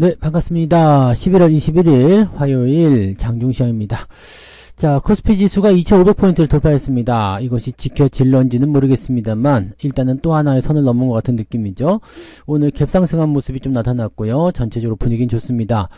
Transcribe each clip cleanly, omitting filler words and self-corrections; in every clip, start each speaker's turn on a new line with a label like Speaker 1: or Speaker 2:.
Speaker 1: 네, 반갑습니다. 11월 21일 화요일 장중시황입니다. 자, 코스피 지수가 2500포인트를 돌파했습니다. 이것이 지켜질런지는 모르겠습니다만 일단은 또 하나의 선을 넘은 것 같은 느낌이죠. 오늘 갭상승한 모습이 좀 나타났고요. 전체적으로 분위기는 좋습니다.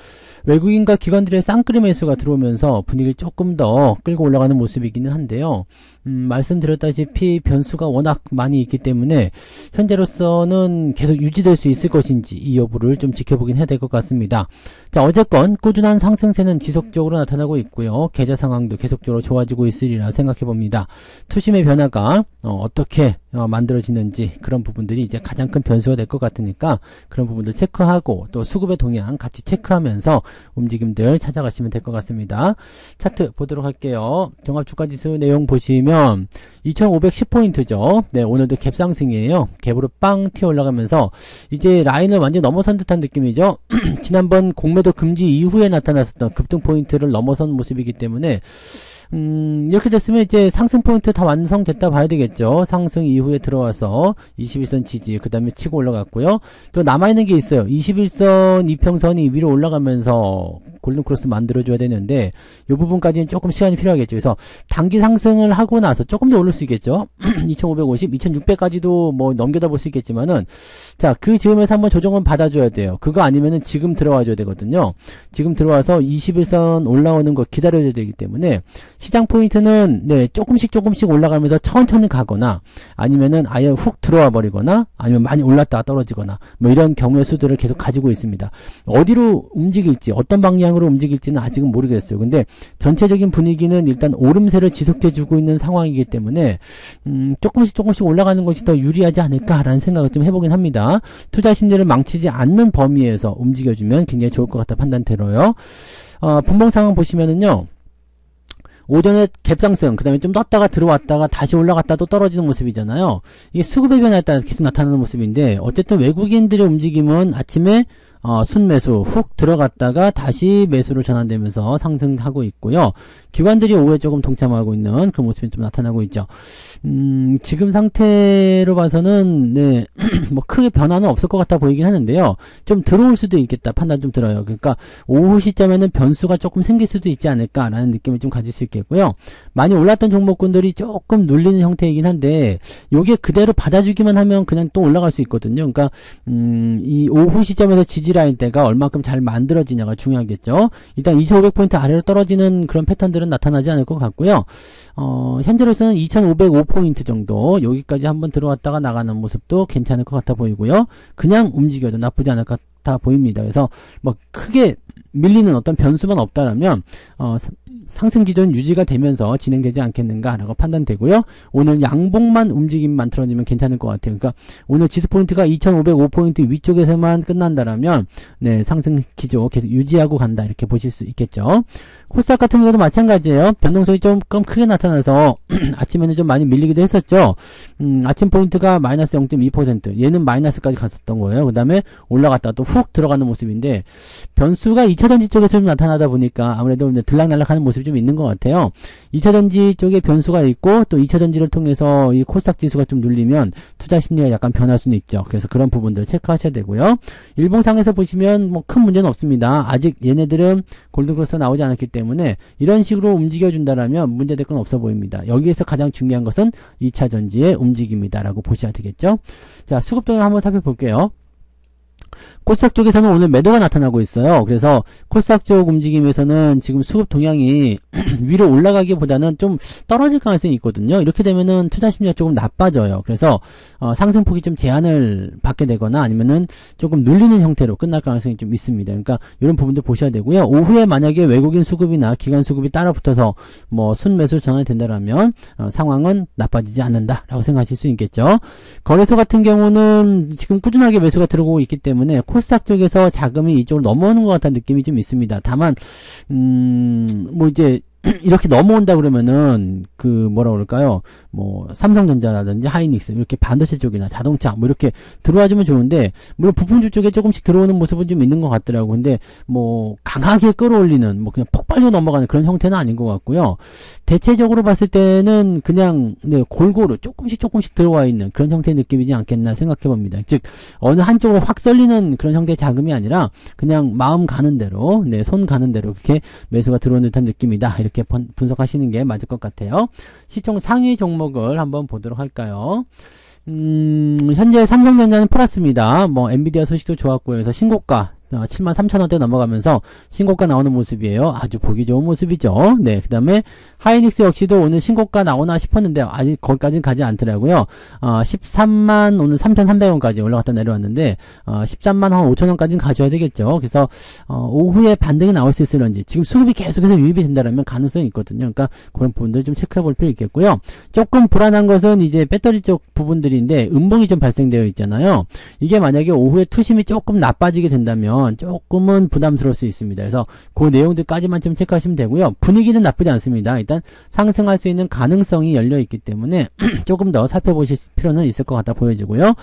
Speaker 1: 외국인과 기관들의 쌍끌이 매수가 들어오면서 분위기를 조금 더 끌고 올라가는 모습이기는 한데요. 말씀드렸다시피 변수가 워낙 많이 있기 때문에 현재로서는 계속 유지될 수 있을 것인지 이 여부를 좀 지켜보긴 해야 될 것 같습니다. 자, 어쨌건 꾸준한 상승세는 지속적으로 나타나고 있고요. 계좌 상황도 계속적으로 좋아지고 있으리라 생각해 봅니다. 투심의 변화가 어떻게 만들어지는지 그런 부분들이 이제 가장 큰 변수가 될 것 같으니까 그런 부분들 체크하고 또 수급의 동향 같이 체크하면서 움직임들 찾아가시면 될 것 같습니다. 차트 보도록 할게요. 종합주가지수 내용 보시면 2510포인트죠. 네, 오늘도 갭상승이에요. 갭으로 빵 튀어 올라가면서 이제 라인을 완전히 넘어선 듯한 느낌이죠. 지난번 공매도 금지 이후에 나타났었던 급등 포인트를 넘어선 모습이기 때문에 이렇게 됐으면 이제 상승 포인트 다 완성됐다 봐야 되겠죠. 상승 이후에 들어와서 21선 지지, 그 다음에 치고 올라갔고요. 또 남아있는 게 있어요. 21선 이평선이 위로 올라가면서 골든크로스 만들어줘야 되는데 이 부분까지는 조금 시간이 필요하겠죠. 그래서 단기 상승을 하고 나서 조금 더 오를 수 있겠죠. 2550, 2600까지도 뭐 넘겨다 볼 수 있겠지만은 자, 그 즈음에서 한번 조정은 받아줘야 돼요. 그거 아니면은 지금 들어와줘야 되거든요. 지금 들어와서 21선 올라오는 거 기다려줘야 되기 때문에 시장 포인트는 네, 조금씩 올라가면서 천천히 가거나 아니면은 아예 훅 들어와 버리거나 아니면 많이 올랐다가 떨어지거나 뭐 이런 경우의 수들을 계속 가지고 있습니다. 어디로 움직일지 어떤 방향으로 움직일지는 아직은 모르겠어요. 근데 전체적인 분위기는 일단 오름세를 지속해주고 있는 상황이기 때문에 조금씩 올라가는 것이 더 유리하지 않을까라는 생각을 좀 해보긴 합니다. 투자 심리를 망치지 않는 범위에서 움직여주면 굉장히 좋을 것 같다 판단 들어요. 분봉 상황 보시면은요. 오전에 갭상승, 그 다음에 좀 떴다가 들어왔다가 다시 올라갔다 또 떨어지는 모습이잖아요. 이게 수급의 변화에 따라 계속 나타나는 모습인데 어쨌든 외국인들의 움직임은 아침에 순매수 훅 들어갔다가 다시 매수로 전환되면서 상승하고 있고요. 기관들이 오후에 조금 동참하고 있는 그 모습이 좀 나타나고 있죠. 지금 상태로 봐서는 네, 뭐 크게 변화는 없을 것 같아 보이긴 하는데요. 좀 들어올 수도 있겠다 판단 좀 들어요. 그러니까 오후 시점에는 변수가 조금 생길 수도 있지 않을까라는 느낌을 좀 가질 수 있겠고요. 많이 올랐던 종목군들이 조금 눌리는 형태이긴 한데 요게 그대로 받아주기만 하면 그냥 또 올라갈 수 있거든요. 그러니까 이 오후 시점에서 지지라인대가 얼마큼 잘 만들어지냐가 중요하겠죠. 일단 2500포인트 아래로 떨어지는 그런 패턴들은 나타나지 않을 것 같고요. 현재로서는 2505포인트 정도 여기까지 한번 들어왔다가 나가는 모습도 괜찮을 것 같아 보이고요. 그냥 움직여도 나쁘지 않을 것 같아 보입니다. 그래서 뭐 크게 밀리는 어떤 변수만 없다라면 상승 기존 유지가 되면서 진행되지 않겠는가라고 판단되고요. 오늘 양봉만 움직임만 틀어지면 괜찮을 것 같아요. 그러니까 오늘 지수 포인트가 2505포인트 위쪽에서만 끝난다라면 네, 상승 기조 계속 유지하고 간다 이렇게 보실 수 있겠죠. 코스닥 같은 경우도 마찬가지예요. 변동성이 조금 크게 나타나서 아침에는 좀 많이 밀리기도 했었죠. 아침 포인트가 마이너스 0.2%, 얘는 마이너스까지 갔었던 거예요. 그 다음에 올라갔다가 또 훅 들어가는 모습인데 변수가 2차전지 쪽에서 좀 나타나다 보니까 아무래도 이제 들락날락하는 모습이 좀 있는 것 같아요. 2차전지 쪽에 변수가 있고 또 2차전지를 통해서 이 코스닥 지수가 좀 눌리면 투자 심리가 약간 변할 수는 있죠. 그래서 그런 부분들 체크하셔야 되고요. 일봉상에서 보시면 뭐 큰 문제는 없습니다. 아직 얘네들은 골든크로스가 나오지 않았기 때문에 이런 식으로 움직여준다라면 문제될 건 없어 보입니다. 여기에서 가장 중요한 것은 2차전지의 움직임이다라고 보셔야 되겠죠. 자, 수급 동향 한번 살펴볼게요. 코스닥 쪽에서는 오늘 매도가 나타나고 있어요. 그래서 코스닥 쪽 움직임에서는 지금 수급 동향이 위로 올라가기보다는 좀 떨어질 가능성이 있거든요. 이렇게 되면은 투자 심리가 조금 나빠져요. 그래서 상승폭이 좀 제한을 받게 되거나 아니면은 조금 눌리는 형태로 끝날 가능성이 좀 있습니다. 그러니까 이런 부분도 보셔야 되고요. 오후에 만약에 외국인 수급이나 기관 수급이 따라붙어서 뭐 순매수 전환이 된다라면 상황은 나빠지지 않는다라고 생각하실 수 있겠죠. 거래소 같은 경우는 지금 꾸준하게 매수가 들어오고 있기 때문에 코스닥 쪽에서 자금이 이쪽으로 넘어오는 것 같다는 느낌이 좀 있습니다. 다만 뭐 이제 이렇게 넘어온다 그러면은 그 뭐라 그럴까요? 뭐 삼성전자라든지 하이닉스 이렇게 반도체 쪽이나 자동차 뭐 이렇게 들어와주면 좋은데 물론 부품주 쪽에 조금씩 들어오는 모습은 좀 있는 것 같더라고. 근데 뭐 강하게 끌어올리는 뭐 그냥 폭발로 넘어가는 그런 형태는 아닌 것 같고요. 대체적으로 봤을 때는 그냥 네, 골고루 조금씩 들어와 있는 그런 형태의 느낌이지 않겠나 생각해 봅니다. 즉 어느 한쪽으로 확 쏠리는 그런 형태의 자금이 아니라 그냥 마음 가는 대로 네, 손 가는 대로 그렇게 매수가 들어오는 듯한 느낌이다. 이렇게 분석하시는 게 맞을 것 같아요. 시총 상위 종목을 한번 보도록 할까요? 현재 삼성전자는 플러스입니다. 뭐 엔비디아 소식도 좋았고요. 그래서 신고가 73,000원대 넘어가면서 신고가 나오는 모습이에요. 아주 보기 좋은 모습이죠. 네, 그 다음에 하이닉스 역시도 오늘 신고가 나오나 싶었는데 아직 거기까지는 가지 않더라고요. 13만 오늘 3,300원까지 올라갔다 내려왔는데 13만 한 5천원까지는 가져야 되겠죠. 그래서 오후에 반등이 나올 수 있을런지 지금 수급이 계속해서 유입이 된다면 가능성이 있거든요. 그러니까 그런 부분들 좀 체크해 볼 필요 있겠고요. 조금 불안한 것은 이제 배터리 쪽 부분들인데 음봉이 좀 발생되어 있잖아요. 이게 만약에 오후에 투심이 조금 나빠지게 된다면 조금은 부담스러울 수 있습니다. 그래서 그 내용들까지만 좀 체크하시면 되고요. 분위기는 나쁘지 않습니다. 일단 상승할 수 있는 가능성이 열려 있기 때문에 조금 더 살펴보실 필요는 있을 것 같다 보여지고요.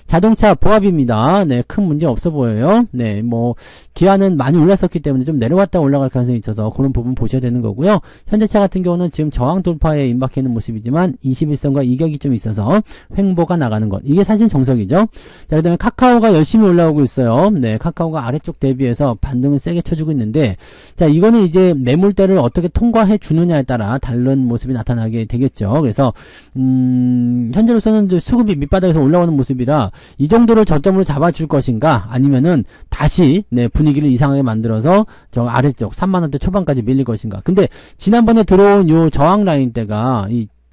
Speaker 1: 자동차 보합입니다. 네, 큰 문제 없어 보여요. 네, 뭐 기아는 많이 올랐었기 때문에 좀 내려왔다 올라갈 가능성이 있어서 그런 부분 보셔야 되는 거고요. 현대차 같은 경우는 지금 저항 돌파에 임박해 있는 모습이지만 21선과 이격이 좀 있어서 횡보가 나가는 것. 이게 사실 정석이죠. 자, 그 다음에 카카오가 열심히 올라오고 있어요. 네, 카카오가 아래쪽 대비해서 반등을 세게 쳐주고 있는데, 자, 이거는 이제 매물대를 어떻게 통과해 주느냐에 따라 다른 모습이 나타나게 되겠죠. 그래서 현재로서는 이제 수급이 밑바닥에서 올라오는 모습이라 이 정도를 저점으로 잡아줄 것인가, 아니면은 다시 네, 분위기를 이상하게 만들어서 저 아래쪽 3만원대 초반까지 밀릴 것인가. 근데 지난번에 들어온 요 저항 라인대가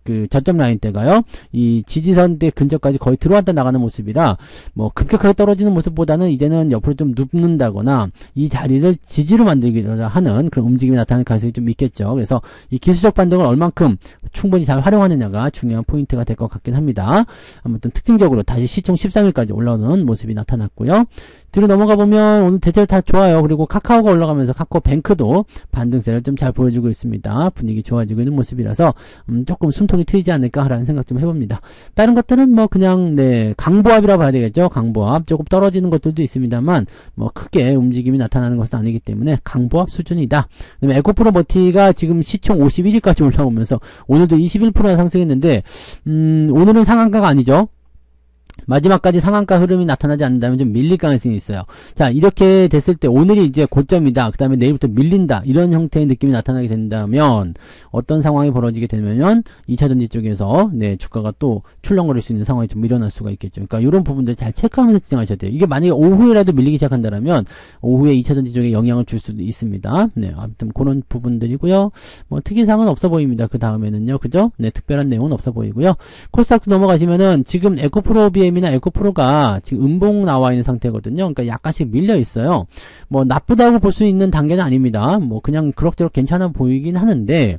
Speaker 1: 그 저점 라인대가요, 이 지지선대 근처까지 거의 들어왔다 나가는 모습이라 뭐 급격하게 떨어지는 모습보다는 이제는 옆으로 좀 눕는다거나 이 자리를 지지로 만들기를 하는 그런 움직임이 나타나는 가능성이 좀 있겠죠. 그래서 이 기술적 반등을 얼만큼 충분히 잘 활용하느냐가 중요한 포인트가 될 것 같긴 합니다. 아무튼 특징적으로 다시 시총 13일까지 올라오는 모습이 나타났고요. 뒤로 넘어가 보면 오늘 대체로 다 좋아요. 그리고 카카오가 올라가면서 카카오뱅크도 반등세를 좀 잘 보여주고 있습니다. 분위기 좋아지고 있는 모습이라서 조금 숨통이 트이지 않을까 하는 생각 좀 해봅니다. 다른 것들은 뭐 그냥 네, 강보합이라고 봐야 되겠죠. 강보합 조금 떨어지는 것들도 있습니다만 뭐 크게 움직임이 나타나는 것은 아니기 때문에 강보합 수준이다. 그다음에 에코프로 머티가 지금 시총 51위까지 올라오면서 오늘도 21%나 상승했는데 오늘은 상한가가 아니죠. 마지막까지 상한가 흐름이 나타나지 않는다면 좀 밀릴 가능성이 있어요. 자, 이렇게 됐을 때 오늘이 이제 고점이다. 그 다음에 내일부터 밀린다. 이런 형태의 느낌이 나타나게 된다면 어떤 상황이 벌어지게 되면 2차전지 쪽에서 네, 주가가 또 출렁거릴 수 있는 상황이 좀 일어날 수가 있겠죠. 그러니까 이런 부분들 잘 체크하면서 진행하셔야 돼요. 이게 만약에 오후에라도 밀리기 시작한다면 오후에 2차전지 쪽에 영향을 줄 수도 있습니다. 네, 아무튼 그런 부분들이고요. 뭐 특이사항은 없어 보입니다. 그 다음에는요. 그죠? 네, 특별한 내용은 없어 보이고요. 코스닥도 넘어가시면은 지금 에코프로 BM이나 에코프로가 지금 음봉 나와 있는 상태거든요. 그러니까 약간씩 밀려 있어요. 뭐 나쁘다고 볼 수 있는 단계는 아닙니다. 뭐 그냥 그럭저럭 괜찮아 보이긴 하는데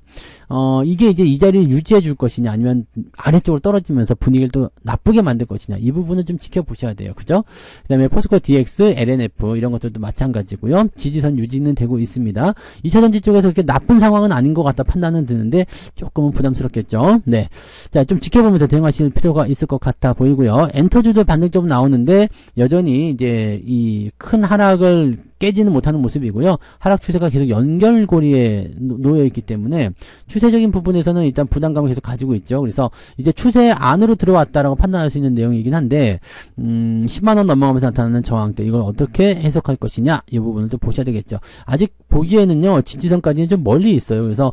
Speaker 1: 이게 이제 이 자리를 유지해 줄 것이냐 아니면 아래쪽으로 떨어지면서 분위기를 또 나쁘게 만들 것이냐 이 부분은 좀 지켜보셔야 돼요. 그죠? 그 다음에 포스코 DX, LNF 이런 것들도 마찬가지고요. 지지선 유지는 되고 있습니다. 2차전지 쪽에서 그렇게 나쁜 상황은 아닌 것 같다 판단은 드는데 조금은 부담스럽겠죠. 네, 자, 좀 지켜보면서 대응하실 필요가 있을 것 같아 보이고요. 엔터주도 반등 좀 나오는데 여전히 이제 이 큰 하락을 깨지는 못하는 모습이고요. 하락 추세가 계속 연결고리에 놓여 있기 때문에 추세적인 부분에서는 일단 부담감을 계속 가지고 있죠. 그래서 이제 추세 안으로 들어왔다라고 판단할 수 있는 내용이긴 한데 10만원 넘어가면서 나타나는 저항대 이걸 어떻게 해석할 것이냐 이 부분을 좀 보셔야 되겠죠. 아직 보기에는요 지지선까지는 좀 멀리 있어요. 그래서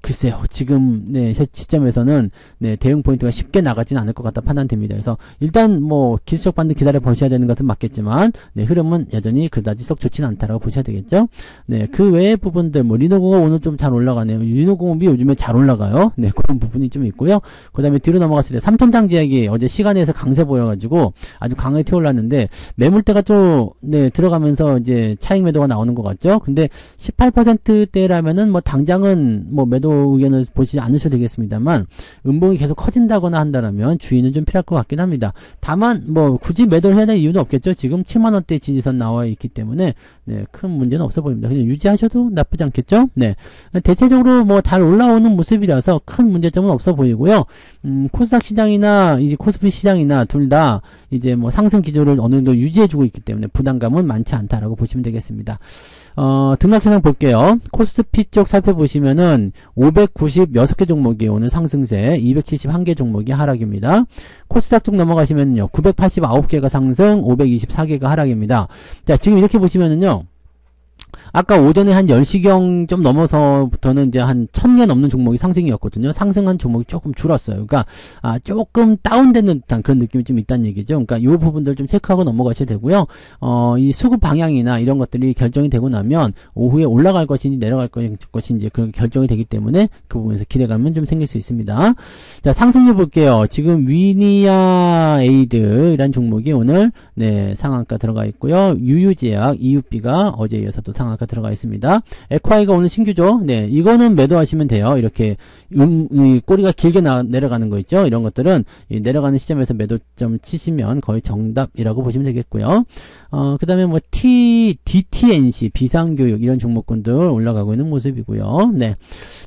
Speaker 1: 글쎄요 지금 네 시점에서는 네 대응 포인트가 쉽게 나가지는 않을 것 같다 판단됩니다. 그래서 일단 뭐 기술적 반등 기다려 보셔야 되는 것은 맞겠지만 네 흐름은 여전히 그다지 썩 좋지는 않다라고 보셔야 되겠죠. 네, 그 외의 부분들 뭐 리노공업 오늘 좀 잘 올라가네요. 리노공업이 요즘에 잘 올라가요. 네, 그런 부분이 좀 있고요. 그 다음에 뒤로 넘어갔을 때 삼천장제약이 어제 시간에서 강세 보여가지고 아주 강하게 튀어올랐는데 매물대가 또 네, 들어가면서 이제 차익 매도가 나오는 것 같죠. 근데 18%대라면은 뭐 당장은 뭐 매도 의견을 보시지 않으셔도 되겠습니다만 음봉이 계속 커진다거나 한다라면 주의는 좀 필요할 것 같긴 합니다. 다만 뭐 굳이 매도를 해야 될 이유는 없겠죠. 지금 7만원대 지지선 나와 있기 때문에 네, 큰 문제는 없어 보입니다. 그냥 유지하셔도 나쁘지 않겠죠? 네. 대체적으로 뭐 잘 올라오는 모습이라서 큰 문제점은 없어 보이고요. 코스닥 시장이나 이제 코스피 시장이나 둘 다 이제 뭐 상승 기조를 어느 정도 유지해주고 있기 때문에 부담감은 많지 않다라고 보시면 되겠습니다. 등락현황 볼게요. 코스피 쪽 살펴보시면은 596개 종목이 오늘 상승세, 271개 종목이 하락입니다. 코스닥 쪽 넘어가시면요, 989개가 상승, 524개가 하락입니다. 자, 지금 이렇게 보시면은요, 아까 오전에 한 10시경 좀 넘어서부터는 이제 한 1000개 넘는 종목이 상승이었거든요. 상승한 종목이 조금 줄었어요. 그러니까, 조금 다운되는 듯한 그런 느낌이 좀 있다는 얘기죠. 그러니까 이 부분들 좀 체크하고 넘어가셔야 되고요. 이 수급 방향이나 이런 것들이 결정이 되고 나면 오후에 올라갈 것인지 내려갈 것인지 그런 결정이 되기 때문에 그 부분에서 기대감은 좀 생길 수 있습니다. 자, 상승률 볼게요. 지금 위니아 에이드라는 종목이 오늘, 네, 상한가 들어가 있고요. 유유제약, EUB가 어제 이어서 또 상한가 들어가 있습니다. 에콰이가 오늘 신규죠. 네, 이거는 매도하시면 돼요. 이렇게 이 꼬리가 길게 내려가는 거 있죠. 이런 것들은 내려가는 시점에서 매도점 치시면 거의 정답이라고 보시면 되겠고요. 그 다음에 뭐 DTNC 비상교육 이런 종목군들 올라가고 있는 모습이고요. 네,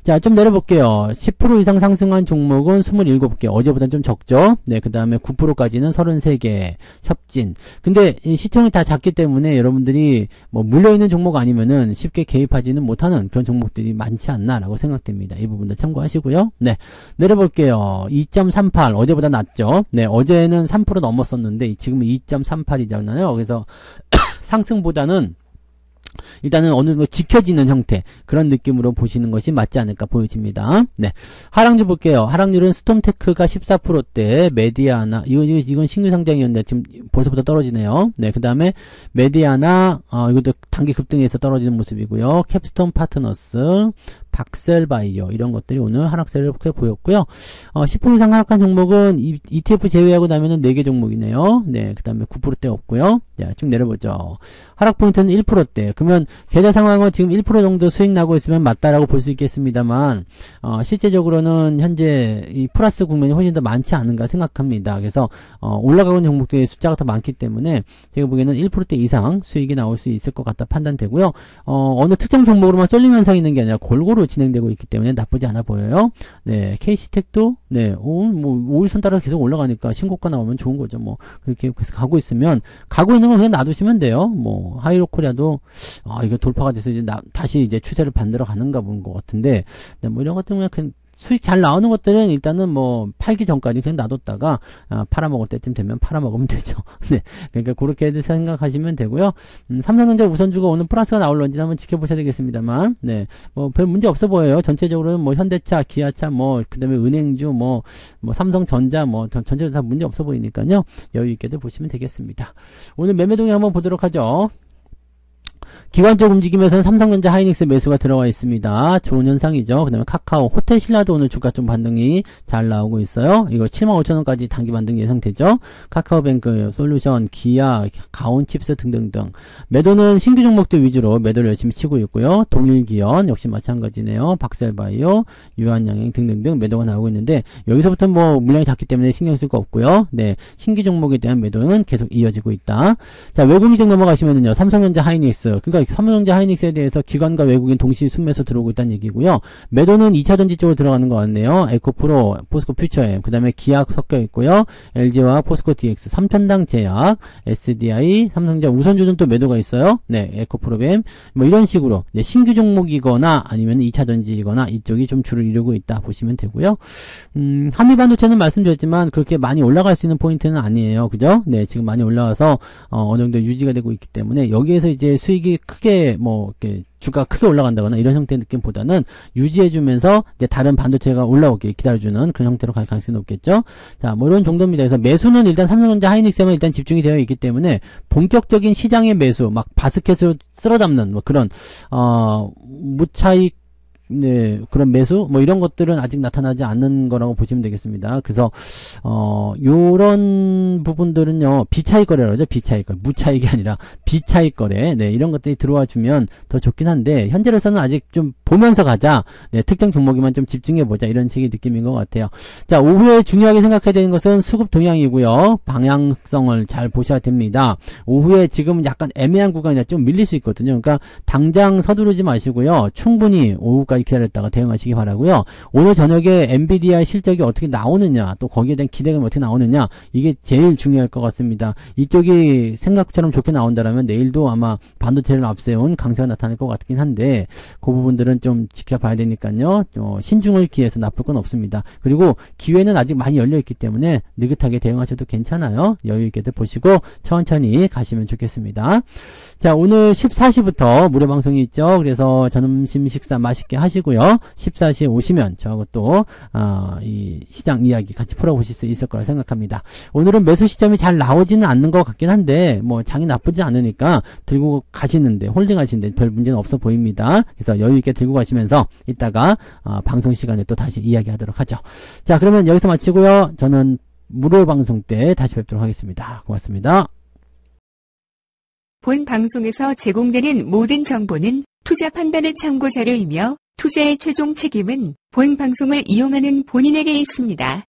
Speaker 1: 자, 좀 내려볼게요. 10% 이상 상승한 종목은 27개. 어제보다는 좀 적죠. 네, 그 다음에 9%까지는 33개. 협진. 근데 이 시총이 다 작기 때문에 여러분들이 뭐 물려있는 종목 아니면은 쉽게 개입하지는 못하는 그런 종목들이 많지 않나라고 생각됩니다. 이 부분도 참고하시고요. 네, 내려볼게요. 2.38 어제보다 낮죠. 네, 어제는 3% 넘었었는데 지금은 2.38이잖아요. 그래서 상승보다는 일단은 어느 정도 지켜지는 형태 그런 느낌으로 보시는 것이 맞지 않을까 보여집니다. 네, 하락률 볼게요. 하락률은 스톰테크가 14%대, 메디아나 이건 신규 상장이었는데 지금 벌써부터 떨어지네요. 네, 그 다음에 메디아나 이것도 단기 급등해서 떨어지는 모습이고요. 캡스톤 파트너스, 박셀바이오 이런 것들이 오늘 하락세를 보였고요. 10% 이상 하락한 종목은 ETF 제외하고 나면은 4개 종목이네요. 네, 그 다음에 9%대 없고요. 자, 쭉 내려보죠. 하락 포인트는 1%대. 그러면 계좌 상황은 지금 1% 정도 수익 나고 있으면 맞다라고 볼 수 있겠습니다만 실제적으로는 현재 이 플러스 국면이 훨씬 더 많지 않은가 생각합니다. 그래서 올라가고 있는 종목들의 숫자가 더 많기 때문에 제가 보기에는 1%대 이상 수익이 나올 수 있을 것 같다 판단되고요. 어느 특정 종목으로만 쏠림 현상이 있는 게 아니라 골고루 진행되고 있기 때문에 나쁘지 않아 보여요. 네, KC텍도 네, 뭐 5일선 따라서 계속 올라가니까 신고가 나오면 좋은 거죠. 뭐 그렇게 계속 가고 있으면 가고 있는 건 그냥 놔두시면 돼요. 뭐 하이로코리아도 이거 돌파가 돼서 이제 다시 이제 추세를 반대로 가는가 본 것 같은데, 네, 뭐 이런 것 때문에 그냥 수익 잘 나오는 것들은 일단은 뭐 팔기 전까지 그냥 놔뒀다가 팔아먹을 때쯤 되면 팔아먹으면 되죠. 네, 그러니까 그렇게 생각하시면 되고요. 삼성전자 우선주가 오늘 플러스가 나올런지 한번 지켜보셔야 되겠습니다만, 네, 뭐 별 문제 없어 보여요. 전체적으로는 뭐 현대차, 기아차, 뭐 그다음에 은행주, 뭐 삼성전자, 뭐 전체적으로 다 문제 없어 보이니까요. 여유 있게들 보시면 되겠습니다. 오늘 매매 동향 한번 보도록 하죠. 기관적 움직임에서는 삼성전자, 하이닉스 매수가 들어와 있습니다. 좋은 현상이죠. 그 다음에 카카오, 호텔신라도 오늘 주가 좀 반등이 잘 나오고 있어요. 이거 75,000원까지 단기 반등 예상되죠. 카카오뱅크, 솔루션, 기아, 가온칩스 등등등. 매도는 신규 종목들 위주로 매도를 열심히 치고 있고요. 동일기연 역시 마찬가지네요. 박셀바이오, 유한양행 등등등 매도가 나오고 있는데 여기서부터 뭐 물량이 작기 때문에 신경 쓸 거 없고요. 네, 신규 종목에 대한 매도는 계속 이어지고 있다. 자, 외국인 쪽 넘어가시면은요. 삼성전자, 하이닉스. 그러니까 삼성전자 하이닉스에 대해서 기관과 외국인 동시 순매수 들어오고 있다는 얘기고요. 매도는 2차전지 쪽으로 들어가는 것 같네요. 에코프로, 포스코 퓨처엠, 그 다음에 기아 섞여 있고요. LG와 포스코 DX, 삼천당 제약, SDI, 삼성전자 우선주는 또 매도가 있어요. 네, 에코프로뱀, 뭐 이런 식으로 네, 신규 종목이거나 아니면 2차전지이거나 이쪽이 좀 주를 이루고 있다 보시면 되고요. 한미반도체는 말씀드렸지만 그렇게 많이 올라갈 수 있는 포인트는 아니에요. 그죠? 네, 지금 많이 올라와서 어느 정도 유지가 되고 있기 때문에 여기에서 이제 수익이 크게 뭐 이렇게 주가 크게 올라간다거나 이런 형태의 느낌보다는 유지해주면서 이제 다른 반도체가 올라오게 기다려주는 그런 형태로 갈 가능성이 높겠죠. 자, 뭐 이런 정도입니다. 그래서 매수는 일단 삼성전자, 하이닉스에만 일단 집중이 되어 있기 때문에 본격적인 시장의 매수, 막 바스켓으로 쓸어담는 뭐 그런 무차익 네, 그런 매수 뭐 이런 것들은 아직 나타나지 않는 거라고 보시면 되겠습니다. 그래서 요런 부분들은요, 비차익 거래라고 하죠. 비차익 거래. 무차익이 아니라 비차익 거래. 네, 이런 것들이 들어와 주면 더 좋긴 한데 현재로서는 아직 좀 보면서 가자. 네, 특정 종목에만 좀 집중해 보자. 이런 식의 느낌인 것 같아요. 자, 오후에 중요하게 생각해야 되는 것은 수급 동향이고요. 방향성을 잘 보셔야 됩니다. 오후에 지금 약간 애매한 구간이라 좀 밀릴 수 있거든요. 그러니까 당장 서두르지 마시고요. 충분히 오후까지 기다렸다가 대응하시기 바라고요. 오늘 저녁에 엔비디아 실적이 어떻게 나오느냐, 또 거기에 대한 기대감이 어떻게 나오느냐, 이게 제일 중요할 것 같습니다. 이쪽이 생각처럼 좋게 나온다면 내일도 아마 반도체를 앞세운 강세가 나타날 것 같긴 한데 그 부분들은 좀 지켜봐야 되니까요. 신중을 기해서 나쁠 건 없습니다. 그리고 기회는 아직 많이 열려있기 때문에 느긋하게 대응하셔도 괜찮아요. 여유있게들 보시고 천천히 가시면 좋겠습니다. 자, 오늘 14시부터 무료 방송이 있죠. 그래서 점심 식사 맛있게 하시고요. 14시에 오시면 저하고 또 이 시장 이야기 같이 풀어보실 수 있을 거라 생각합니다. 오늘은 매수 시점이 잘 나오지는 않는 것 같긴 한데 뭐 장이 나쁘지 않으니까 들고 가시는데 홀딩 하시는데 별 문제는 없어 보입니다. 그래서 여유있게 들고 가시면서 이따가 방송 시간에 또 다시 이야기하도록 하죠. 자, 그러면 여기서 마치고요. 저는 무료 방송 때 다시 뵙도록 하겠습니다. 고맙습니다.
Speaker 2: 본 방송에서 제공되는 모든 정보는 투자 판단의 참고 자료이며 투자의 최종 책임은 본 방송을 이용하는 본인에게 있습니다.